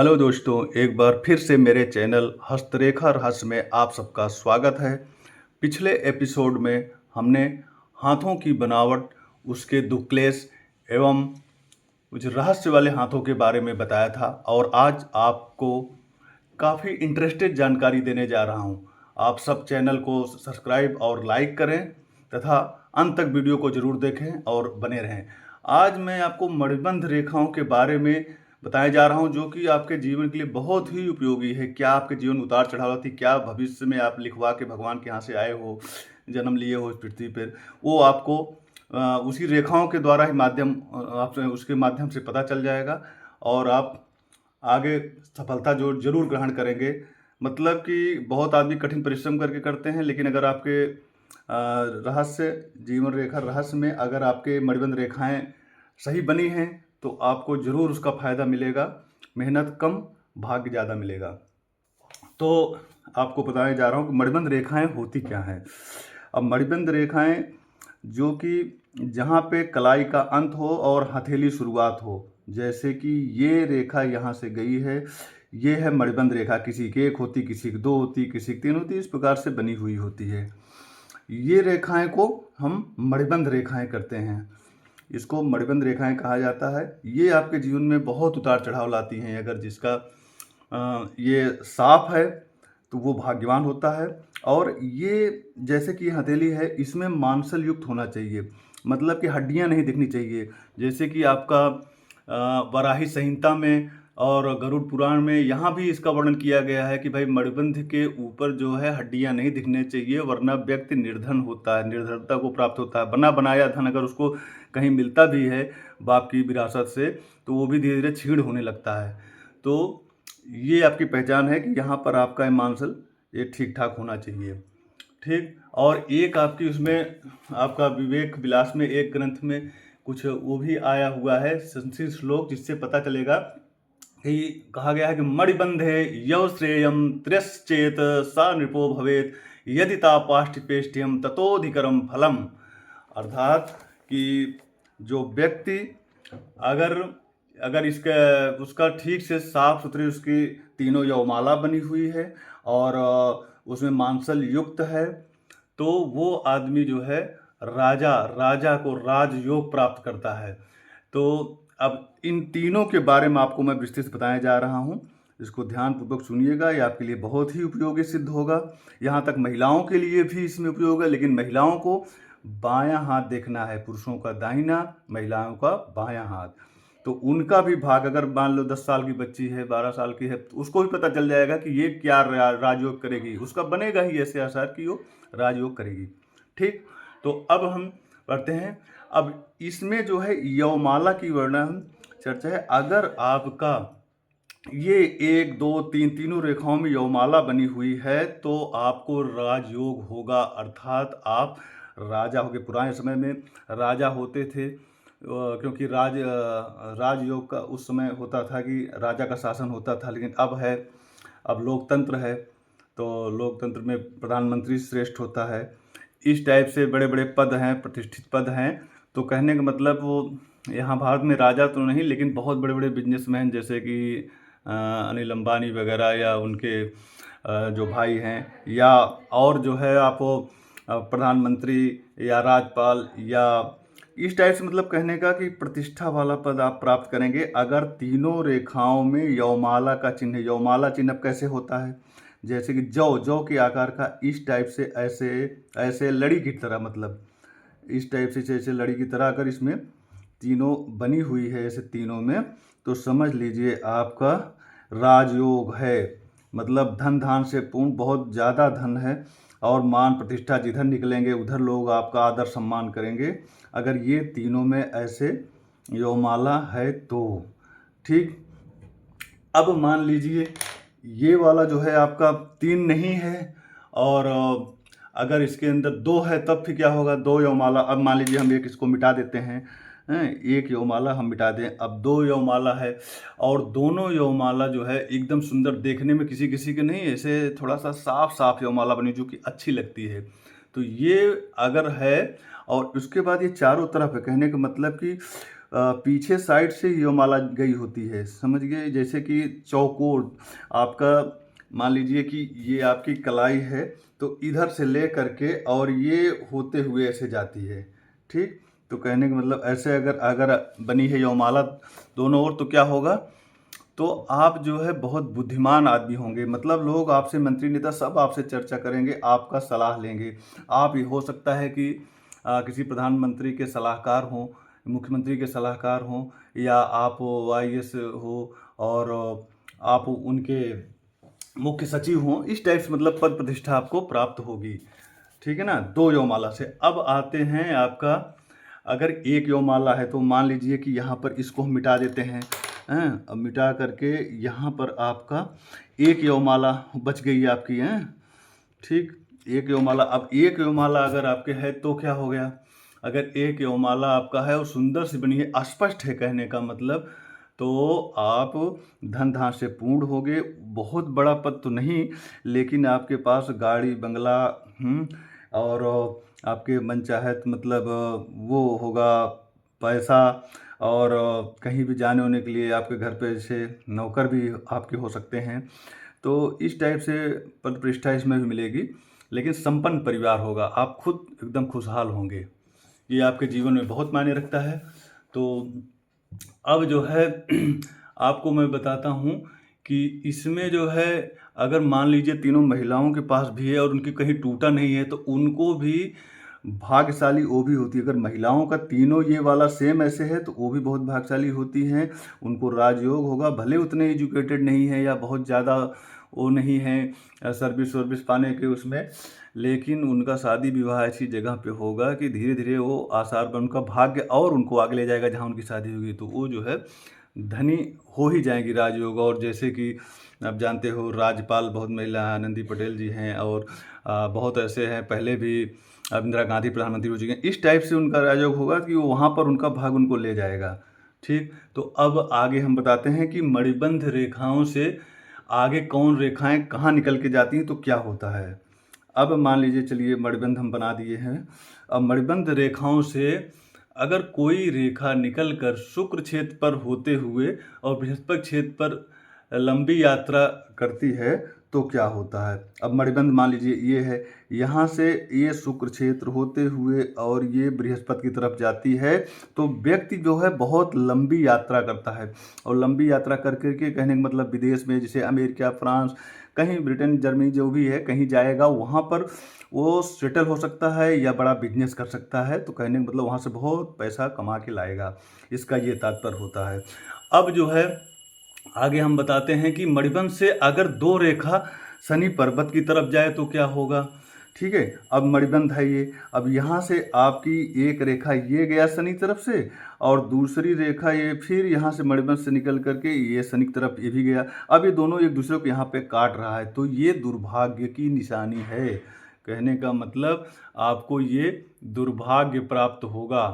Hello दोस्तों, एक बार फिर से मेरे चैनल हस्तरेखा रहस्य में आप सबका स्वागत है। पिछले एपिसोड में हमने हाथों की बनावट, उसके दुक्लेस एवं कुछ रहस्य वाले हाथों के बारे में बताया था और आज आपको काफ़ी इंटरेस्टेड जानकारी देने जा रहा हूं। आप सब चैनल को सब्सक्राइब और लाइक करें तथा अंत तक वीडियो को ज़रूर देखें और बने रहें। आज मैं आपको मणिबंध रेखाओं के बारे में बताया जा रहा हूं, जो कि आपके जीवन के लिए बहुत ही उपयोगी है। क्या आपके जीवन में उतार चढ़ाव आती, क्या भविष्य में आप लिखवा के भगवान के यहाँ से आए हो, जन्म लिए हो इस पृथ्वी पर, वो आपको उसी रेखाओं के द्वारा ही आपसे उसके माध्यम से पता चल जाएगा और आप आगे सफलता जो जरूर ग्रहण करेंगे। मतलब कि बहुत आदमी कठिन परिश्रम करके करते हैं, लेकिन अगर आपके रहस्य जीवन रेखा रहस्य में अगर आपके मणिबंध रेखाएं सही बनी हैं तो आपको ज़रूर उसका फ़ायदा मिलेगा। मेहनत कम, भाग्य ज़्यादा मिलेगा। तो आपको बताने जा रहा हूँ कि मणिबंध रेखाएं होती क्या हैं। अब मणिबंध रेखाएं जो कि जहाँ पे कलाई का अंत हो और हथेली शुरुआत हो, जैसे कि ये रेखा यहाँ से गई है, ये है मणिबंध रेखा। किसी की एक होती, किसी की दो होती, किसी की तीन होती, इस प्रकार से बनी हुई होती है। ये रेखाएं को हम मणिबंध रेखाएं करते हैं। इसको मणिबंध रेखाएं कहा जाता है। ये आपके जीवन में बहुत उतार चढ़ाव लाती हैं। अगर जिसका ये साफ है तो वो भाग्यवान होता है। और ये जैसे कि हथेली है, इसमें मांसल युक्त होना चाहिए, मतलब कि हड्डियां नहीं दिखनी चाहिए। जैसे कि आपका वराही संहिता में और गरुड़ पुराण में यहाँ भी इसका वर्णन किया गया है कि भाई मणिबंध के ऊपर जो है हड्डियां नहीं दिखने चाहिए, वरना व्यक्ति निर्धन होता है, निर्धनता को प्राप्त होता है। बना बनाया धन अगर उसको कहीं मिलता भी है बाप की विरासत से, तो वो भी धीरे धीरे छीण होने लगता है। तो ये आपकी पहचान है कि यहाँ पर आपका मांसल ये ठीक ठाक होना चाहिए। ठीक। और एक आपकी उसमें आपका विवेक विलास में एक ग्रंथ में कुछ वो भी आया हुआ है संस्कृत श्लोक, जिससे पता चलेगा कि कहा गया है कि मणिबंधे यौ श्रेयम त्र्यश्चेत सा नृपो भवेत यदि तापाष्टिपेष्टियम ततोधिकरम फलम। अर्थात कि जो व्यक्ति अगर अगर इसका उसका ठीक से साफ सुथरी उसकी तीनों यौमाला बनी हुई है और उसमें मांसल युक्त है, तो वो आदमी जो है राजा राजा को राजयोग प्राप्त करता है। तो अब इन तीनों के बारे में आपको मैं विस्तृत बताने जा रहा हूँ। इसको ध्यानपूर्वक सुनिएगा, ये आपके लिए बहुत ही उपयोगी सिद्ध होगा। यहाँ तक महिलाओं के लिए भी इसमें उपयोग है, लेकिन महिलाओं को बायां हाथ देखना है, पुरुषों का दाहिना, महिलाओं का बायां हाथ। तो उनका भी भाग, अगर मान लो 10 साल की बच्ची है, 12 साल की है, तो उसको भी पता चल जाएगा कि ये क्या राजयोग करेगी। उसका बनेगा ही ऐसे आसार कि वो राजयोग करेगी। ठीक। तो अब हम पढ़ते हैं। अब इसमें जो है यौमाला की वर्णन चर्चा है। अगर आपका ये 1 2 3 तीनों रेखाओं में यौमाला बनी हुई है तो आपको राजयोग होगा, अर्थात आप राजा होगे। पुराने समय में राजा होते थे, क्योंकि राजयोग का उस समय होता था कि राजा का शासन होता था। लेकिन अब लोकतंत्र है, तो लोकतंत्र में प्रधानमंत्री श्रेष्ठ होता है। इस टाइप से बड़े बड़े पद हैं, प्रतिष्ठित पद हैं। तो कहने का मतलब वो यहाँ भारत में राजा तो नहीं, लेकिन बहुत बड़े बड़े बिजनेसमैन जैसे कि अनिल अंबानी वगैरह, या उनके जो भाई हैं, या और जो है आप प्रधानमंत्री या राज्यपाल, या इस टाइप से, मतलब कहने का कि प्रतिष्ठा वाला पद आप प्राप्त करेंगे अगर तीनों रेखाओं में यौमाला का चिन्ह है। यौमाला चिन्ह अब कैसे होता है, जैसे कि जौ के आकार का, इस टाइप से, ऐसे ऐसे लड़ी की तरह, मतलब इस टाइप से जैसे लड़ी की तरह अगर इसमें तीनों बनी हुई है ऐसे तीनों में, तो समझ लीजिए आपका राजयोग है। मतलब धन धान से पूर्ण, बहुत ज़्यादा धन है और मान प्रतिष्ठा, जिधर निकलेंगे उधर लोग आपका आदर सम्मान करेंगे, अगर ये तीनों में ऐसे यौमाला है तो। ठीक। अब मान लीजिए ये वाला जो है आपका 3 नहीं है, और अगर इसके अंदर 2 है तब फिर क्या होगा, 2 यौमाला। अब मान लीजिए हम एक इसको मिटा देते हैं, एक यौमाला हम मिटा दें, अब 2 यौमाला है, और दोनों यौमाला जो है एकदम सुंदर देखने में, किसी किसी के नहीं, ऐसे थोड़ा सा साफ साफ यौमाला बनी जो कि अच्छी लगती है। तो ये अगर है, और उसके बाद ये चारों तरफ है, कहने का मतलब कि पीछे साइड से योमाला गई होती है, समझ गए। जैसे कि चौकोर आपका मान लीजिए कि ये आपकी कलाई है, तो इधर से ले करके और ये होते हुए ऐसे जाती है, ठीक। तो कहने का मतलब ऐसे अगर अगर बनी है योमाला दोनों ओर, तो क्या होगा, तो आप जो है बहुत बुद्धिमान आदमी होंगे। मतलब लोग आपसे, मंत्री नेता सब आपसे चर्चा करेंगे, आपका सलाह लेंगे। आप, ये हो सकता है कि किसी प्रधानमंत्री के सलाहकार हों, मुख्यमंत्री के सलाहकार हों, या आप आईएएस हो और आप उनके मुख्य सचिव हों, इस टाइप से मतलब पद प्रतिष्ठा आपको प्राप्त होगी, ठीक है ना। 2 योमाला से। अब आते हैं आपका, अगर 1 योमाला है तो मान लीजिए कि यहाँ पर इसको हम मिटा देते हैं, अब मिटा करके यहाँ पर आपका 1 योमाला बच गई आपकी, ठीक। 1 योमाला। अब 1 योमाला अगर आपके है तो क्या हो गया, अगर 1 योमाला आपका है और सुंदर से बनी है, अस्पष्ट है, कहने का मतलब, तो आप धन धान से पूर्ण होगे। बहुत बड़ा पद तो नहीं, लेकिन आपके पास गाड़ी बंगला और आपके मनचाहत मतलब वो होगा पैसा, और कहीं भी जाने होने के लिए आपके घर पे जैसे नौकर भी आपके हो सकते हैं। तो इस टाइप से पद प्रतिष्ठा इसमें भी मिलेगी, लेकिन संपन्न परिवार होगा, आप खुद एकदम खुशहाल होंगे। ये आपके जीवन में बहुत मायने रखता है। तो अब जो है आपको मैं बताता हूँ कि इसमें जो है, अगर मान लीजिए तीनों महिलाओं के पास भी है और उनकी कहीं टूटा नहीं है, तो उनको भी भाग्यशाली वो भी होती है। अगर महिलाओं का तीनों ये वाला सेम ऐसे है, तो वो भी बहुत भाग्यशाली होती हैं। उनको राजयोग होगा, भले उतने एजुकेटेड नहीं है या बहुत ज़्यादा वो नहीं है सर्विस वर्विस पाने के उसमें, लेकिन उनका शादी विवाह ऐसी जगह पे होगा कि धीरे धीरे वो आसार पर उनका भाग्य और उनको आगे ले जाएगा जहाँ उनकी शादी होगी, तो वो जो है धनी हो ही जाएंगी राजयोग। और जैसे कि आप जानते हो, राज्यपाल बहुत महिला आनंदी पटेल जी हैं, और बहुत ऐसे हैं, पहले भी इंदिरा गांधी प्रधानमंत्री हो चुके हैं। इस टाइप से उनका राजयोग होगा कि वो वहाँ पर उनका भाग उनको ले जाएगा, ठीक। तो अब आगे हम बताते हैं कि मणिबंध रेखाओं से आगे कौन रेखाएं कहाँ निकल के जाती हैं, तो क्या होता है। अब मान लीजिए, चलिए मणिबंध हम बना दिए हैं। अब मणिबंध रेखाओं से अगर कोई रेखा निकल कर शुक्र क्षेत्र पर होते हुए और बृहस्पति क्षेत्र पर लंबी यात्रा करती है, तो क्या होता है। अब मणिबंध मान लीजिए ये है, यहाँ से ये शुक्र क्षेत्र होते हुए और ये बृहस्पति की तरफ जाती है, तो व्यक्ति जो है बहुत लंबी यात्रा करता है। और लंबी यात्रा कर करके, कहने का मतलब विदेश में, जैसे अमेरिका, फ्रांस, कहीं ब्रिटेन, जर्मनी जो भी है, कहीं जाएगा, वहाँ पर वो सेटल हो सकता है या बड़ा बिजनेस कर सकता है। तो कहने का मतलब वहाँ से बहुत पैसा कमा के लाएगा, इसका ये तात्पर्य होता है। अब जो है आगे हम बताते हैं कि मणिबंध से अगर 2 रेखा शनि पर्वत की तरफ जाए तो क्या होगा, ठीक है। अब मणिबंध है ये, अब यहाँ से आपकी एक रेखा ये गया शनि तरफ से, और दूसरी रेखा ये फिर यहाँ से मणिबंध से निकल करके ये शनि की तरफ ये भी गया। अब ये दोनों एक दूसरे को यहाँ पे काट रहा है, तो ये दुर्भाग्य की निशानी है। कहने का मतलब आपको ये दुर्भाग्य प्राप्त होगा,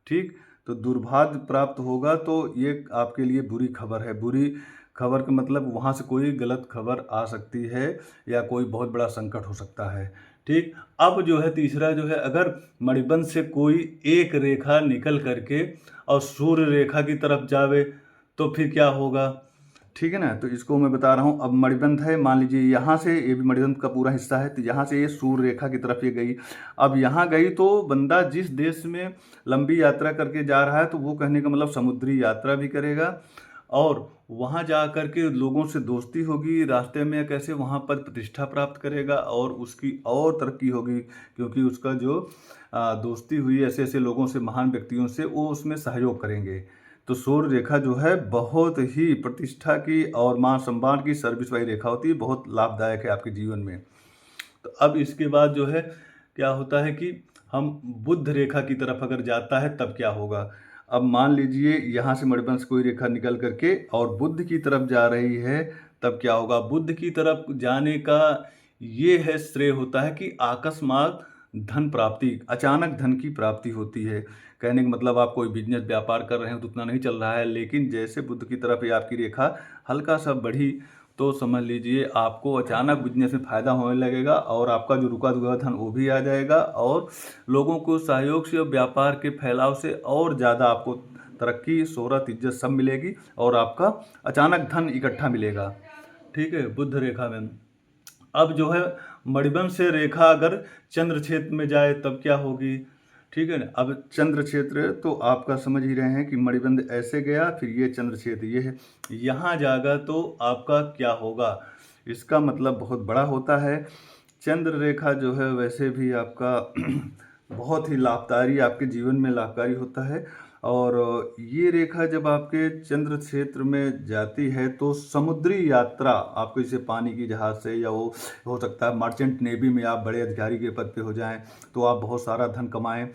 ठीक। तो दुर्भाग्य प्राप्त होगा, तो ये आपके लिए बुरी खबर है। बुरी खबर का मतलब वहाँ से कोई गलत खबर आ सकती है या कोई बहुत बड़ा संकट हो सकता है, ठीक। अब जो है तीसरा जो है, अगर मणिबंध से कोई एक रेखा निकल करके और सूर्य रेखा की तरफ जावे, तो फिर क्या होगा, ठीक है ना। तो इसको मैं बता रहा हूँ। अब मणिबंध है, मान लीजिए यहाँ से, ये भी मणिबंध का पूरा हिस्सा है, तो यहाँ से ये सूर्य रेखा की तरफ ये गई। अब यहाँ गई तो बंदा जिस देश में लंबी यात्रा करके जा रहा है, तो वो कहने का मतलब समुद्री यात्रा भी करेगा, और वहाँ जा कर के लोगों से दोस्ती होगी रास्ते में, कैसे वहाँ पर प्रतिष्ठा प्राप्त करेगा और उसकी और तरक्की होगी, क्योंकि उसका जो दोस्ती हुई ऐसे ऐसे लोगों से, महान व्यक्तियों से, वो उसमें सहयोग करेंगे। तो सूर्य रेखा जो है बहुत ही प्रतिष्ठा की और मान सम्मान की सर्विस वाली रेखा होती है, बहुत लाभदायक है आपके जीवन में। तो अब इसके बाद जो है क्या होता है कि हम बुध रेखा की तरफ अगर जाता है तब क्या होगा। अब मान लीजिए यहाँ से मणिबंध से कोई रेखा निकल करके और बुध की तरफ जा रही है, तब क्या होगा। बुध की तरफ जाने का ये है श्रेय होता है कि अकस्मात धन प्राप्ति, अचानक धन की प्राप्ति होती है। कहने का मतलब आप कोई बिजनेस व्यापार कर रहे हैं तो उतना नहीं चल रहा है, लेकिन जैसे बुध की तरफ ये आपकी रेखा हल्का सा बढ़ी, तो समझ लीजिए आपको अचानक बिजनेस में फ़ायदा होने लगेगा, और आपका जो रुका हुआ धन वो भी आ जाएगा, और लोगों को सहयोग से और व्यापार के फैलाव से और ज़्यादा आपको तरक्की, शोहरत, इज्जत सब मिलेगी और आपका अचानक धन इकट्ठा मिलेगा। ठीक है, बुध रेखा में अब जो है मणिबंध से रेखा अगर चंद्र क्षेत्र में जाए तब क्या होगी। ठीक है ना, अब चंद्र क्षेत्र तो आपका समझ ही रहे हैं कि मणिबंध ऐसे गया, फिर ये चंद्र क्षेत्र ये है, यहाँ जाएगा तो आपका क्या होगा। इसका मतलब बहुत बड़ा होता है। चंद्र रेखा जो है वैसे भी आपका बहुत ही लाभकारी, आपके जीवन में लाभकारी होता है। और ये रेखा जब आपके चंद्र क्षेत्र में जाती है तो समुद्री यात्रा, आपको जैसे पानी की जहाज़ से, या वो हो सकता है मर्चेंट नेवी में आप बड़े अधिकारी के पद पे हो जाएं तो आप बहुत सारा धन कमाएं।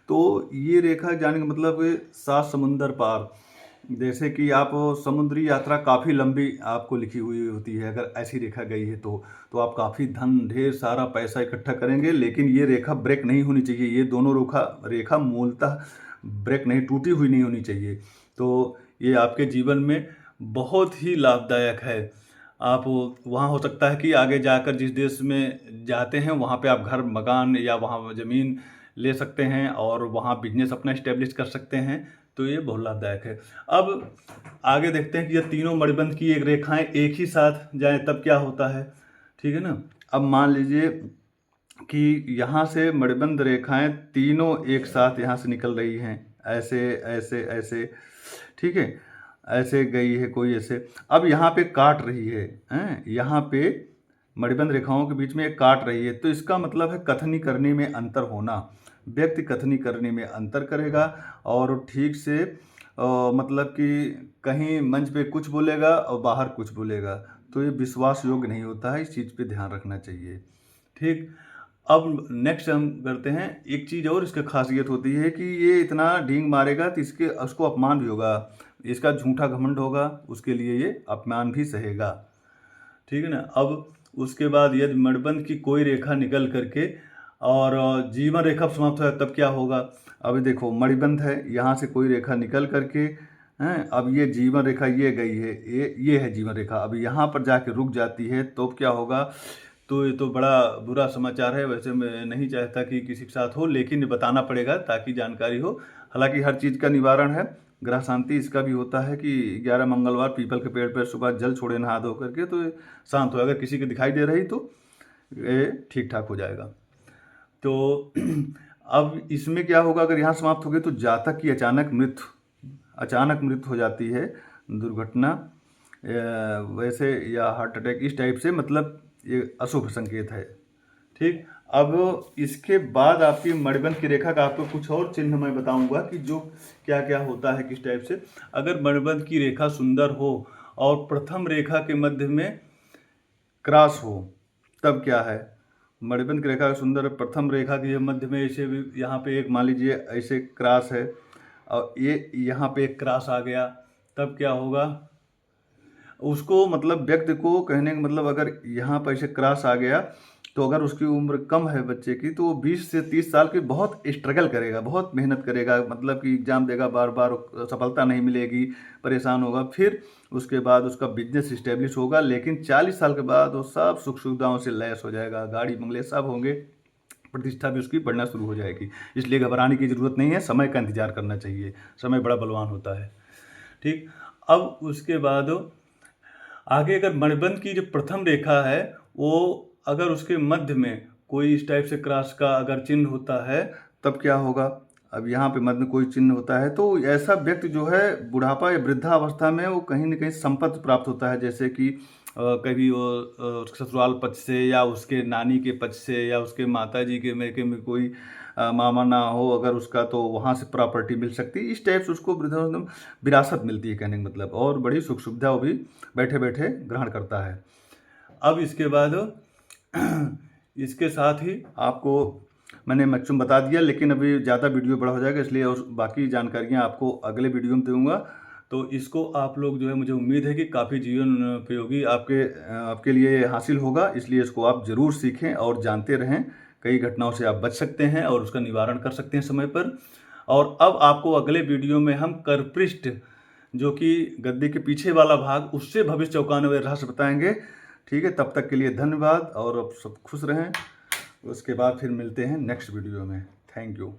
तो ये रेखा जाने का मतलब 7 समुंदर पार, जैसे कि आप समुद्री यात्रा काफ़ी लंबी आपको लिखी हुई होती है, अगर ऐसी रेखा गई है तो आप काफ़ी धन, ढेर सारा पैसा इकट्ठा करेंगे। लेकिन ये रेखा ब्रेक नहीं होनी चाहिए, ये दोनों रेखा मूलतः ब्रेक नहीं, टूटी हुई नहीं होनी चाहिए। तो ये आपके जीवन में बहुत ही लाभदायक है। आप वहाँ हो सकता है कि आगे जाकर जिस देश में जाते हैं वहाँ पे आप घर, मकान या वहाँ ज़मीन ले सकते हैं और वहाँ बिजनेस अपना इस्टेब्लिश कर सकते हैं। तो ये बहुत लाभदायक है। अब आगे देखते हैं कि ये तीनों मणिबंध की एक रेखाएं एक ही साथ जाएं तब क्या होता है। ठीक है ना, अब मान लीजिए कि यहाँ से मणिबंध रेखाएं तीनों एक साथ यहाँ से निकल रही हैं, ऐसे ऐसे ऐसे, ठीक है, ऐसे गई है कोई ऐसे, अब यहाँ पे काट रही है, यहाँ पे मणिबंध रेखाओं के बीच में एक काट रही है। तो इसका मतलब है कथनी करने में अंतर होना। व्यक्ति कथनी करने में अंतर करेगा और ठीक से मतलब कि कहीं मंच पे कुछ बोलेगा और बाहर कुछ बोलेगा, तो ये विश्वास योग्य नहीं होता है। इस चीज़ पे ध्यान रखना चाहिए। ठीक, अब नेक्स्ट हम करते हैं, एक चीज़ और इसकी खासियत होती है कि ये इतना ढींग मारेगा तो उसको अपमान भी होगा, इसका झूठा घमंड होगा, उसके लिए ये अपमान भी सहेगा। ठीक है ना, अब उसके बाद यदि मणिबंध की कोई रेखा निकल करके और जीवन रेखा समाप्त हो तब क्या होगा। अभी देखो मणिबंध है, यहाँ से कोई रेखा निकल करके हैं, अब ये जीवन रेखा ये गई है, ये है जीवन रेखा, अब यहाँ पर जाके रुक जाती है तो क्या होगा। तो ये तो बड़ा बुरा समाचार है। वैसे मैं नहीं चाहता कि किसी के साथ हो, लेकिन बताना पड़ेगा ताकि जानकारी हो। हालांकि हर चीज़ का निवारण है, ग्रह शांति इसका भी होता है कि 11 मंगलवार पीपल के पेड़ पर सुबह जल छोड़े नहा धो करके तो शांत हो। अगर किसी को दिखाई दे रही तो ये ठीक ठाक हो जाएगा। तो अब इसमें क्या होगा, अगर यहाँ समाप्त हो गई तो जातक की अचानक मृत्यु हो जाती है, दुर्घटना वैसे या हार्ट अटैक, इस टाइप से, मतलब ये अशुभ संकेत है। ठीक, अब इसके बाद आपकी मणिबंध की रेखा का आपको कुछ और चिन्ह मैं बताऊंगा कि जो क्या क्या होता है किस टाइप से। अगर मणिबंध की रेखा सुंदर हो और प्रथम रेखा के मध्य में क्रॉस हो तब क्या है। मणिबंध की रेखा सुंदर, प्रथम रेखा के मध्य में ऐसे भी, यहाँ पे एक मान लीजिए ऐसे क्रॉस है और ये यहाँ पे एक क्रॉस आ गया तब क्या होगा। उसको मतलब व्यक्ति को कहने का मतलब, अगर यहाँ पर ऐसे क्रॉस आ गया तो अगर उसकी उम्र कम है बच्चे की तो वो 20 से 30 साल की बहुत स्ट्रगल करेगा, बहुत मेहनत करेगा, मतलब कि एग्जाम देगा, बार बार सफलता नहीं मिलेगी, परेशान होगा। फिर उसके बाद उसका बिजनेस इस्टेब्लिश होगा, लेकिन 40 साल के बाद वो सब सुख सुविधाओं से लैस हो जाएगा, गाड़ी बंगले सब होंगे, प्रतिष्ठा भी उसकी बढ़ना शुरू हो जाएगी। इसलिए घबराने की ज़रूरत नहीं है, समय का इंतजार करना चाहिए, समय बड़ा बलवान होता है। ठीक, अब उसके बाद आगे अगर मणिबंध की जो प्रथम रेखा है वो अगर उसके मध्य में कोई इस टाइप से क्रॉस का अगर चिन्ह होता है तब क्या होगा। अब यहाँ पे मध्य में कोई चिन्ह होता है तो ऐसा व्यक्ति जो है बुढ़ापा या वृद्धावस्था में वो कहीं न कहीं संपत्ति प्राप्त होता है, जैसे कि कभी वो ससुराल पक्ष से या उसके नानी के पक्ष से या उसके माता जी के में कोई मामा ना हो अगर उसका, तो वहाँ से प्रॉपर्टी मिल सकती है। इस टाइप से उसको विरासत मिलती है कहने का मतलब, और बड़ी सुख सुविधा वो भी बैठे बैठे ग्रहण करता है। अब इसके बाद इसके साथ ही आपको मैंने मैक्सिमम बता दिया, लेकिन अभी ज़्यादा वीडियो बड़ा हो जाएगा, इसलिए और बाकी जानकारियाँ आपको अगले वीडियो में दूंगा। तो इसको आप लोग जो है, मुझे उम्मीद है कि काफ़ी जीवन उपयोगी आपके लिए हासिल होगा, इसलिए इसको आप ज़रूर सीखें और जानते रहें। कई घटनाओं से आप बच सकते हैं और उसका निवारण कर सकते हैं समय पर। और अब आपको अगले वीडियो में हम करपृष्ठ, जो कि गद्दे के पीछे वाला भाग, उससे भविष्य चौंकाने वाले रहस्य बताएंगे। ठीक है, तब तक के लिए धन्यवाद और अब सब खुश रहें। उसके बाद फिर मिलते हैं नेक्स्ट वीडियो में। Thank you.